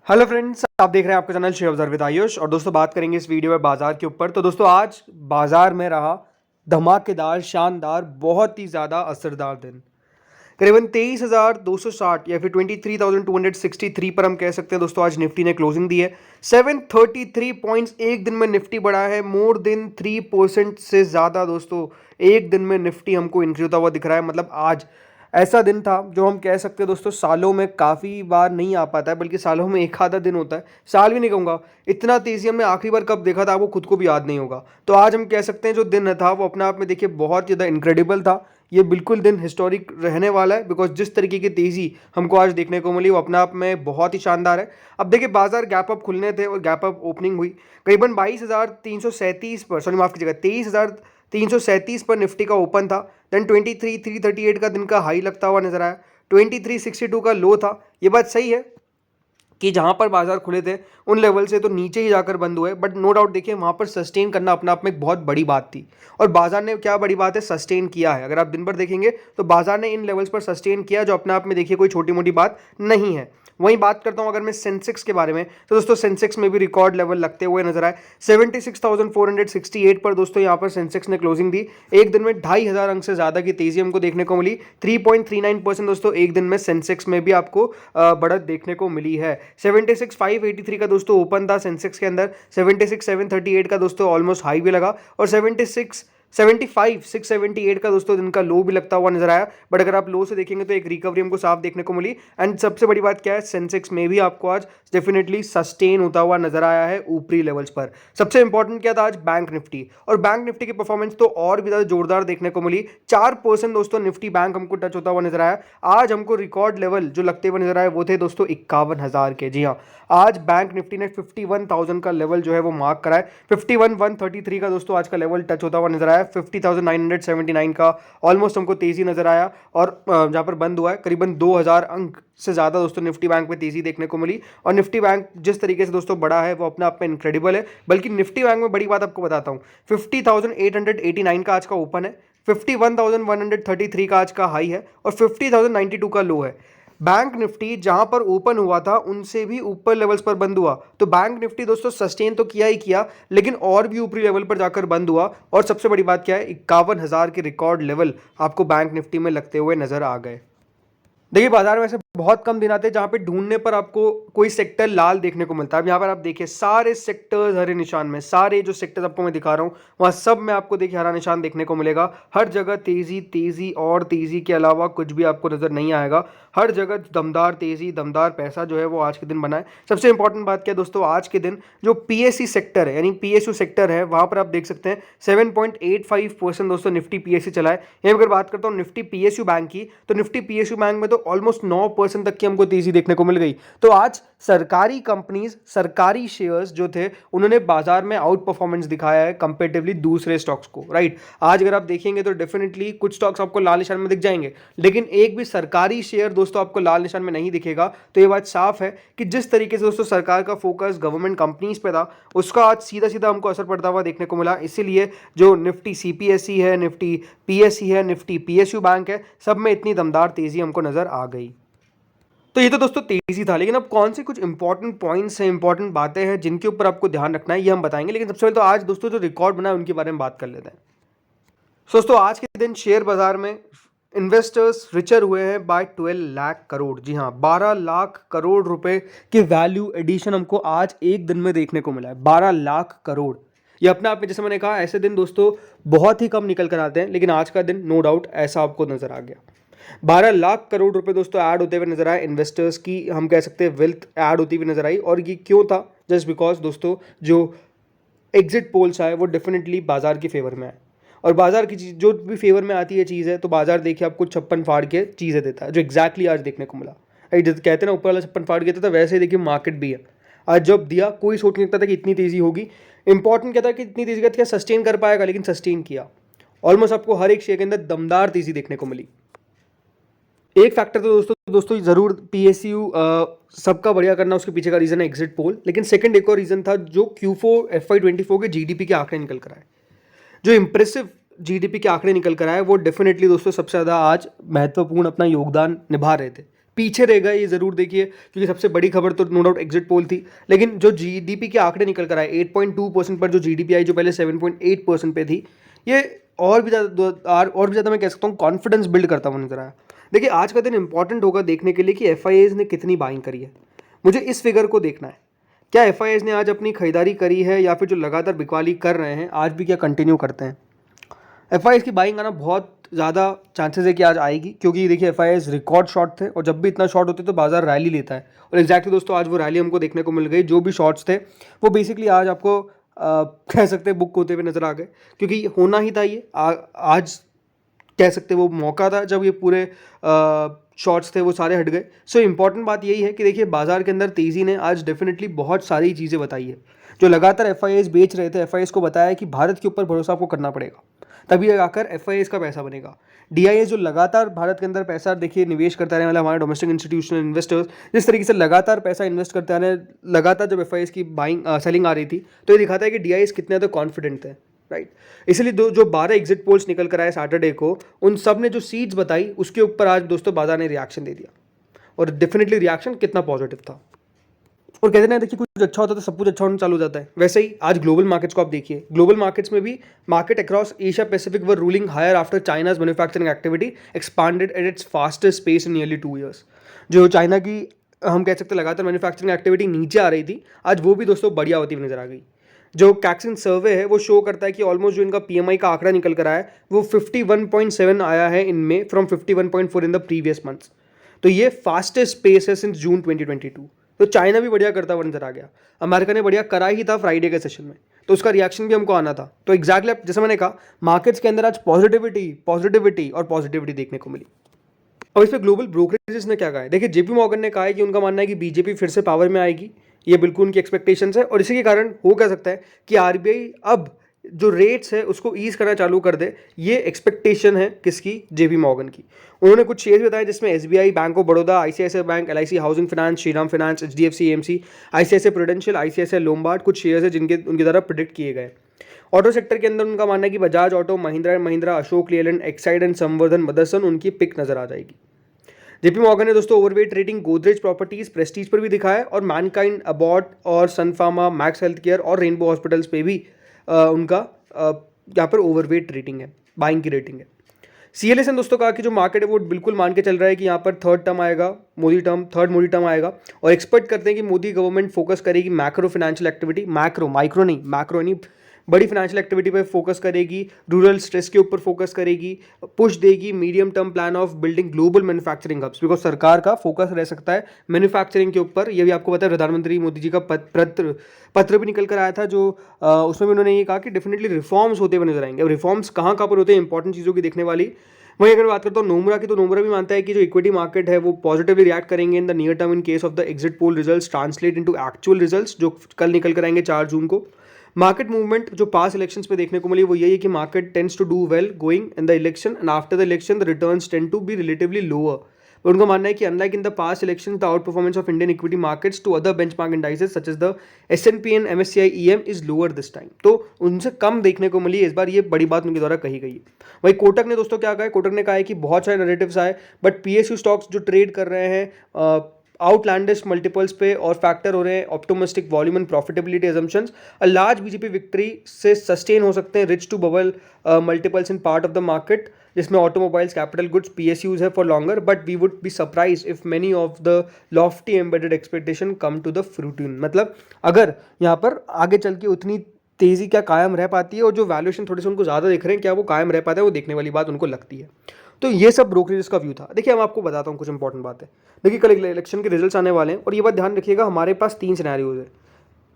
Hello friends, आप देख रहे हैं आपका चैनल शेयर बाजार विद आयुष। और दोस्तों बात करेंगे इस वीडियो में बाजार के ऊपर। तो दोस्तों आज बाजार में रहा धमाकेदार, शानदार, बहुत ही ज़्यादा असरदार दिन। करीबन 23,260 या फिर 23,263 पर हम कह सकते हैं दोस्तों आज निफ्टी ने क्लोजिंग दी है। 733 पॉइंट्स एक दिन में निफ्टी बढ़ा है, मोर देन 3% से ज़्यादा दोस्तों एक दिन में निफ्टी हमको इंक्रीज होता हुआ दिख रहा है। मतलब आज ऐसा दिन था जो हम कह सकते हैं दोस्तों सालों में काफ़ी बार नहीं आ पाता है, बल्कि सालों में एक आधा दिन होता है। साल भी नहीं कहूँगा, इतना तेज़ी हमने आखिरी बार कब देखा था आपको खुद को भी याद नहीं होगा। तो आज हम कह सकते हैं जो दिन था वो अपने आप में देखिए बहुत ज़्यादा इनक्रेडिबल था। ये बिल्कुल दिन हिस्टोरिक रहने वाला है, बिकॉज जिस तरीके की तेज़ी हमको आज देखने को मिली वो अपने आप में बहुत ही शानदार है। अब देखिए बाजार गैप अप खुलने थे और गैप अप ओपनिंग हुई करीबन 22,337 पर, सॉरी माफ कीजिएगा 23,337 पर निफ्टी का ओपन था। देन 23,338 का दिन का हाई लगता हुआ नजर आया, 23,362 का लो था। ये बात सही है कि जहां पर बाजार खुले थे उन लेवल से तो नीचे ही जाकर बंद हुए, बट नो डाउट देखिए वहां पर सस्टेन करना अपने आप में एक बहुत बड़ी बात थी। और बाजार ने क्या बड़ी बात है, सस्टेन किया है। अगर आप दिन भर देखेंगे तो बाजार ने इन लेवल्स पर सस्टेन किया, जो अपने आप में देखिए कोई छोटी मोटी बात नहीं है। वहीं बात करता हूं अगर मैं सेंसेक्स के बारे में, तो दोस्तों सेंसेक्स में भी रिकॉर्ड लेवल लगते हुए नजर आए। 76,468 पर दोस्तों यहां पर सेंसेक्स ने क्लोजिंग दी। एक दिन में 2,500 अंक से ज्यादा की तेजी हमको देखने को मिली। 3.39% दोस्तों एक दिन में सेंसेक्स में भी आपको बढ़त देखने को मिली है। 76,583 का दोस्तों ओपन था सेंसेक्स के अंदर। 76,738 का दोस्तों ऑलमोस्ट हाई भी लगा, और 75,678 का दोस्तों दिन का लो भी लगता हुआ नजर आया। बट अगर आप लो से देखेंगे तो एक रिकवरी हमको साफ देखने को मिली। एंड सबसे बड़ी बात क्या है, सेंसेक्स में भी आपको आज डेफिनेटली सस्टेन होता हुआ नजर आया है ऊपरी लेवल्स पर। सबसे इंपॉर्टेंट क्या था आज, बैंक निफ्टी। और बैंक निफ्टी की परफॉर्मेंस तो और भी ज्यादा जोरदार देखने को मिली। 4% दोस्तों निफ्टी बैंक हमको टच होता हुआ नजर आया। आज हमको रिकॉर्ड लेवल जो लगते हुए नजर आए वो थे दोस्तों 51,000 के। जी हाँ, आज बैंक निफ्टी ने 51,000 का लेवल जो है वो मार्क करा है। 51,133 का दोस्तों आज का लेवल टच होता हुआ नजर आया। 50,979 का ऑलमोस्ट हमको तेजी नजर आया। और जहां पर बंद हुआ है करीबन 2,000 अंक से ज्यादा दोस्तों निफ्टी बैंक में तेजी देखने को मिली। और निफ्टी बैंक जिस तरीके से दोस्तों बड़ा है वो अपने आप में इनक्रेडिबल है। बल्कि निफ्टी बैंक में बड़ी बात आपको बताता हूं, 50,889 का आज का ओपन है, 51,133 का आज का हाई है, और 50,092 का लो है। बैंक निफ्टी जहां पर ओपन हुआ था उनसे भी ऊपर लेवल्स पर बंद हुआ। तो बैंक निफ्टी दोस्तों सस्टेन तो किया ही किया, लेकिन और भी ऊपरी लेवल पर जाकर बंद हुआ। और सबसे बड़ी बात क्या है, 51,000 के रिकॉर्ड लेवल आपको बैंक निफ्टी में लगते हुए नजर आ गए। देखिए बाजार में ऐसे बहुत कम दिन आते हैं जहां पे ढूंढने पर आपको कोई सेक्टर लाल देखने को मिलता है। अब यहाँ पर आप देखिए सारे सेक्टर्स हरे निशान में, सारे जो सेक्टर्स आपको मैं दिखा रहा हूँ वहां सब में आपको देखिए हरा निशान देखने को मिलेगा। हर जगह तेजी तेजी और तेजी के अलावा कुछ भी आपको नजर नहीं आएगा। हर जगह दमदार तेजी, दमदार पैसा जो है वो आज के दिन बना है। सबसे इंपॉर्टेंट बात क्या है दोस्तों, आज के दिन जो पीएससी सेक्टर है यानी पीएसयू सेक्टर है वहां पर आप देख सकते हैं 7.85% दोस्तों निफ्टी पीएससी चला है। यहीं अगर बात करता हूँ निफ्टी पीएसयू बैंक की, तो निफ्टी पीएसयू बैंक में तो ऑलमोस्ट 9% तक की हमको तेजी देखने को मिल गई। तो आज सरकारी कंपनीज, सरकारी शेयर्स जो थे उन्होंने बाजार में आउट परफॉर्मेंस दिखाया है कंपेरेटिवली दूसरे स्टॉक्स को, राइट। आज अगर आप देखेंगे तो डेफिनेटली कुछ स्टॉक्स आपको लाल निशान में दिख जाएंगे, लेकिन एक भी सरकारी शेयर दोस्तों आपको लाल निशान में नहीं दिखेगा। तो ये बात साफ है कि जिस तरीके से दोस्तों सरकार का फोकस गवर्नमेंट कंपनीज पे था उसका आज सीधा सीधा हमको असर पड़ता हुआ देखने को मिला। इसीलिए जो निफ्टी सीपीएसई है, निफ्टी पीएसई है, निफ्टी पीएसयू बैंक है, सब में इतनी दमदार तेजी हमको नजर आ गई। तो ये तो दोस्तों तेजी था, लेकिन अब कौन से कुछ इंपॉर्टेंट पॉइंट्स हैं, इंपॉर्टेंट बातें हैं जिनके ऊपर आपको ध्यान रखना है ये हम बताएंगे। लेकिन सबसे पहले तो आज दोस्तों जो रिकॉर्ड बना है उनके बारे में बात कर लेते हैं। दोस्तों आज के दिन शेयर बाजार में इन्वेस्टर्स रिचर हुए हैं बाय 12 लाख करोड़। जी हाँ, 12 लाख करोड़ रुपए की वैल्यू एडिशन हमको आज एक दिन में देखने को मिला है। 12 लाख करोड़, ये अपने आप में जैसे मैंने कहा ऐसे दिन दोस्तों बहुत ही कम निकल कर आते हैं, लेकिन आज का दिन नो डाउट ऐसा आपको नजर आ गया। 12 लाख करोड़ रुपए दोस्तों ऐड होते हुए नजर आए। इन्वेस्टर्स की हम कह सकते हैं वेल्थ ऐड होती हुई नजर आई। और ये क्यों था, जस्ट बिकॉज दोस्तों जो एग्जिट पोल्स आए वो डेफिनेटली बाजार के फेवर में आए। और बाजार की चीज जो भी फेवर में आती है चीज़ है तो बाजार देखिए आपको छप्पन फाड़ के चीज़ें देता है, जो एग्जैक्टली आज देखने को मिला। जैसे कहते हैं ना ऊपर वाला छप्पन फाड़ के देता था, वैसे ही देखिए मार्केट भी है। आज जब दिया कोई सोच नहीं सकता था कि इतनी तेजी होगी। इंपॉर्टेंट क्या था कि इतनी तेजी का क्या सस्टेन कर पाएगा, लेकिन सस्टेन किया। ऑलमोस्ट आपको हर एक शेयर के अंदर दमदार तेजी देखने को मिली। एक फैक्टर तो दोस्तों जरूर पीएसयू सबका बढ़िया करना उसके पीछे का रीजन है एग्जिट पोल। लेकिन सेकंड एक और रीजन था जो Q4 FY24 के जीडीपी के आंकड़े निकल कर आए। जो इंप्रेसिव जीडीपी के आंकड़े निकल कर आए वो डेफिनेटली दोस्तों सबसे ज़्यादा आज महत्वपूर्ण अपना योगदान निभा रहे थे। पीछे रह गए, ये ज़रूर देखिए, क्योंकि सबसे बड़ी खबर तो नो डाउट एग्जिट पोल थी। लेकिन जो जीडीपी के आंकड़े निकल कर आए 8.2% पर, जो जीडीपी आई जो पहले 7.8% पे थी, ये और भी ज़्यादा मैं कह सकता हूँ कॉन्फिडेंस बिल्ड करता हुआ नजर आया। देखिए आज का दिन इंपॉर्टेंट होगा देखने के लिए कि एफआईआईज़ ने कितनी बाइंग करी है। मुझे इस फिगर को देखना है, क्या एफआईआईज़ ने आज अपनी खरीदारी करी है या फिर जो लगातार बिकवाली कर रहे हैं आज भी क्या कंटिन्यू करते हैं। एफआईआईज़ की बाइंग आना बहुत ज़्यादा चांसेस है कि आज आएगी, क्योंकि देखिए एफआईआईज़ रिकॉर्ड शॉर्ट थे और जब भी इतना शॉर्ट होते तो बाजार रैली लेता है। और एग्जैक्टली दोस्तों आज वो रैली हमको देखने को मिल गई। जो भी शॉर्ट्स थे वो बेसिकली आज आपको कह सकते हैं बुक होते हुए नजर आ गए, क्योंकि होना ही था ये। आज कह सकते हैं वो मौका था जब ये पूरे शॉर्ट्स थे वो सारे हट गए। सो इंपॉर्टेंट बात यही है कि देखिए बाजार के अंदर तेज़ी ने आज डेफिनेटली बहुत सारी चीज़ें बताई है। जो लगातार एफआईआईज़ बेच रहे थे, एफआईआईज़ को बताया है कि भारत के ऊपर भरोसा आपको करना पड़ेगा, तभी आकर एफआईआईज़ का पैसा बनेगा। डीआईएस जो लगातार भारत के अंदर पैसा देखिए निवेश करता रहे, मतलब हमारे डोमेस्टिक इंस्टीट्यूशनल इन्वेस्टर्स जिस तरीके से लगातार पैसा इन्वेस्ट करते आ रहे हैं, लगातार जब एफआईआईज़ की सेलिंग आ रही थी तो ये दिखाता है कि डीआईएस कितने ज़्यादा कॉन्फिडेंट थे, राइट। इसलिए जो 12 एग्जिट पोल्स निकल कर आए सैटरडे को, उन सब ने जो सीट्स बताई उसके ऊपर आज दोस्तों बाजार ने रिएक्शन दे दिया, और डेफिनेटली रिएक्शन कितना पॉजिटिव था। और कहते हैं देखिए कुछ अच्छा होता है तो सब कुछ अच्छा होना चालू हो जाता है। वैसे ही आज ग्लोबल मार्केट्स को आप देखिए, ग्लोबल मार्केट्स में भी market across Asia Pacific were ruling higher after China's manufacturing activity expanded at its fastest pace in nearly 2 years. जो चाइना की हम कह सकते हैं लगातार मैन्युफैक्चरिंग एक्टिविटी नीचे आ रही थी, आज वो भी दोस्तों बढ़िया होती हुई नजर आ गई। जो कैक्सिन सर्वे है वो शो करता है कि ऑलमोस्ट जो इनका पीएमआई का आंकड़ा निकल कर आया है वो 51.7 आया है इनमें, from 51.4 in the previous months. तो ये फास्टेस्ट पेस है सिंस जून 2022। तो चाइना भी बढ़िया करता हुआ नजर आ गया। अमेरिका ने बढ़िया करा ही था फ्राइडे के सेशन में, तो उसका रिएक्शन भी हमको आना था। तो एग्जैक्टली जैसे मैंने कहा, मार्केट्स के अंदर आज पॉजिटिविटी और पॉजिटिविटी देखने को मिली। अब इस पर ग्लोबल ब्रोकरेजेस ने क्या कहा है, देखिए जेपी मॉर्गन ने कहा है कि उनका मानना है कि बीजेपी फिर से पावर में आएगी, ये बिल्कुल उनकी एक्सपेक्टेशंस है। और इसी के कारण हो क्या सकता है कि आरबीआई अब जो रेट्स है उसको ईज करना चालू कर दे, ये एक्सपेक्टेशन है किसकी, जेपी मॉर्गन की। उन्होंने कुछ शेयर्स बताए जिसमें SBI, bank of Baroda, ICICI bank, LIC housing finance, Shriram finance, HDFC AMC, ICICI prudential, ICICI Lombard, कुछ शेयर्स है जिनके उनकी द्वारा प्रिडिक्ट किए गए। ऑटो सेक्टर के अंदर उनका मानना है कि Bajaj auto, Mahindra and Mahindra, Ashok Leyland, Exide and संवर्धन मदरसन उनकी पिक नजर आ जाएगी। जेपी मॉर्गन ने दोस्तों overweight rating Godrej properties, Prestige पर भी दिखाया है, और मैनकाइंड, अबॉट और सनफार्मा, मैक्स हेल्थ केयर और रेनबो हॉस्पिटल्स पे भी उनका यहाँ पर ओवरवेट रेटिंग है, बाइंग की रेटिंग है। सीएलएस ने दोस्तों कहा कि जो मार्केट है वो बिल्कुल मान के चल रहा है कि यहाँ पर थर्ड मोदी टर्म आएगा, और एक्सपेक्ट करते हैं कि मोदी गवर्नमेंट फोकस करेगी मैक्रो फाइनेंशियल एक्टिविटी, मैक्रो नहीं बड़ी फाइनेंशियल एक्टिविटी पे फोकस करेगी, रूरल स्ट्रेस के ऊपर फोकस करेगी, पुश देगी medium term plan of building global manufacturing hubs, because सरकार का फोकस रह सकता है मैन्युफैक्चरिंग के ऊपर। ये भी आपको पता है, प्रधानमंत्री मोदी जी का पत्र भी निकल कर आया था, जो उसमें भी उन्होंने ये कहा कि डेफिनेटली रिफॉर्म्स होते हुए नजर आएंगे। अब रिफॉर्म्स कहाँ पर होते हैं, इंपॉर्टेंट चीज़ों की देखने वाली। वहीं अगर बात करता हूँ नोमरा की, तो नोमरा भी मानता है कि जो इक्विटी मार्केट है वो पॉजिटिवली रिएक्ट करेंगे in the near term in case of the exit poll results translate into actual results, जो कल निकल कर आएंगे 4 जून को। मार्केट मूवमेंट जो पास इलेक्शंस पे देखने को मिली वो यही है कि market tends to do well going in the election, and after the election the returns tend to be relatively lower. तो उनका मानना है कि unlike in the past election the outperformance of Indian equity markets to other benchmark indices such as the S&P and MSCI EM is lower this time. तो उनसे कम देखने को मिली इस बार, ये बड़ी बात उनके द्वारा कही गई है। वही कोटक ने दोस्तों क्या कहा है, कोटक ने कहा है कि बहुत सारे नैरेटिव्स आए, बट PSU स्टॉक्स जो ट्रेड कर रहे हैं आउटलैंडिश मल्टीपल्स पे और फैक्टर हो रहे हैं optimistic volume and profitability assumptions, a large BJP victory से सस्टेन हो सकते हैं rich to bubble multiples in part of the market, जिसमें ऑटोमोबाइल्स, कैपिटल गुड्स, PSUs है for longer, but we would be surprised if many of the lofty embedded expectation come to the fruition. मतलब अगर यहाँ पर आगे चल के उतनी तेजी क्या कायम रह पाती है, और जो वैल्यूएशन थोड़े से उनको ज़्यादा दिख रहे हैं क्या वो कायम रह पाता है, वो देखने वाली बात उनको लगती है। तो ये सब ब्रोकरेजेस का व्यू था। देखिए मैं आपको बताता हूँ कुछ इंपॉर्टेंट बात है। देखिए कल इलेक्शन के रिजल्ट्स आने वाले हैं, और ये बात ध्यान रखिएगा, हमारे पास 3 सिनेरियोज है।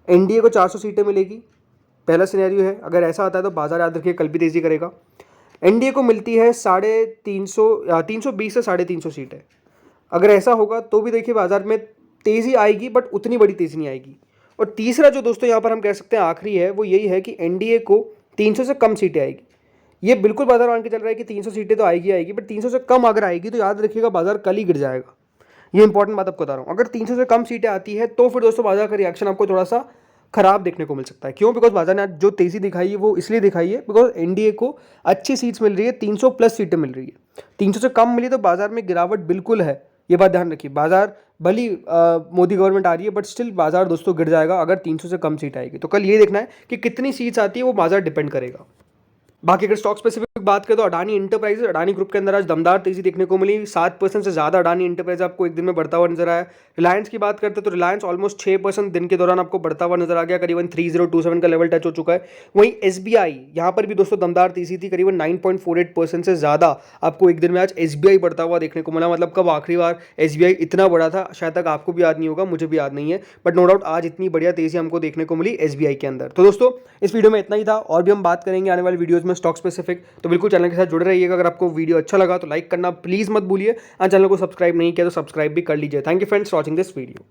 एनडीए को 400 सीटें मिलेगी, पहला सिनेरियो है। अगर ऐसा आता है तो बाजार याद रखिए कल भी तेजी करेगा। एनडीए को मिलती है 320 से 350 सीटें। अगर ऐसा होगा तो भी देखिए बाजार में तेजी आएगी, बट उतनी बड़ी तेजी नहीं आएगी। और तीसरा जो दोस्तों यहाँ पर हम कह सकते हैं आखिरी है, वो यही है कि एनडीए को 300 से कम सीटें आएगी। ये बिल्कुल बाजार मान के चल रहा है कि 300 सीटें तो आएगी, बट 300 से कम अगर आएगी तो याद रखिएगा बाजार कल ही गिर जाएगा। ये इंपॉर्टेंट बात आपको बता रहा हूँ। अगर 300 से कम सीटें आती है तो फिर दोस्तों बाजार का रिएक्शन आपको थोड़ा सा खराब देखने को मिल सकता है। क्यों? बिकॉज बाजार ने आज जो तेजी दिखाई है वो इसलिए दिखाई है बिकॉज एनडीए को अच्छी सीट्स मिल रही है, 300 प्लस सीटें मिल रही है। 300 से कम मिली तो बाजार में गिरावट बिल्कुल है, ये बात ध्यान रखिए। बाजार भली मोदी गवर्नमेंट आ रही है बट स्टिल बाजार दोस्तों गिर जाएगा अगर 300 से कम सीट आएगी। तो कल ये देखना है कि कितनी सीट्स आती है, वो बाजार डिपेंड करेगा। बाकी अगर स्टॉक स्पेसिफिक बात करें तो अडानी इंटरप्राइजेज, अडानी ग्रुप के अंदर आज दमदार तेजी देखने को मिली। 7% से ज़्यादा अडानी इंटरप्राइज आपको एक दिन में बढ़ता हुआ नजर आया। रिलायंस की बात करते हैं तो रिलायंस ऑलमोस्ट 6% दिन के दौरान आपको बढ़ता हुआ नजर आ गया, करीबन 3027 का लेवल टच हो चुका है। वहीं एसबीआई यहाँ पर भी दोस्तों दमदार तेजी थी, करीबन 9.48% से ज़्यादा आपको एक दिन में आज एसबीआई बढ़ता हुआ देखने को मिला। मतलब कब आखिरी बार एसबीआई इतना बढ़ा था शायद तक आपको भी याद नहीं होगा, मुझे भी याद नहीं है, बट नो डाउट आज इतनी बढ़िया तेजी हमको देखने को मिली एसबीआई के अंदर। तो दोस्तों इस वीडियो में इतना ही था, और भी हम बात करेंगे आने वाले वीडियोस में स्टॉक स्पेसिफिक, तो बिल्कुल चैनल के साथ जुड़े रहिएगा। अगर आपको वीडियो अच्छा लगा तो लाइक करना प्लीज मत भूलिए, और चैनल को सब्सक्राइब नहीं किया तो सब्सक्राइब भी कर लीजिए। Thank you friends for watching this video.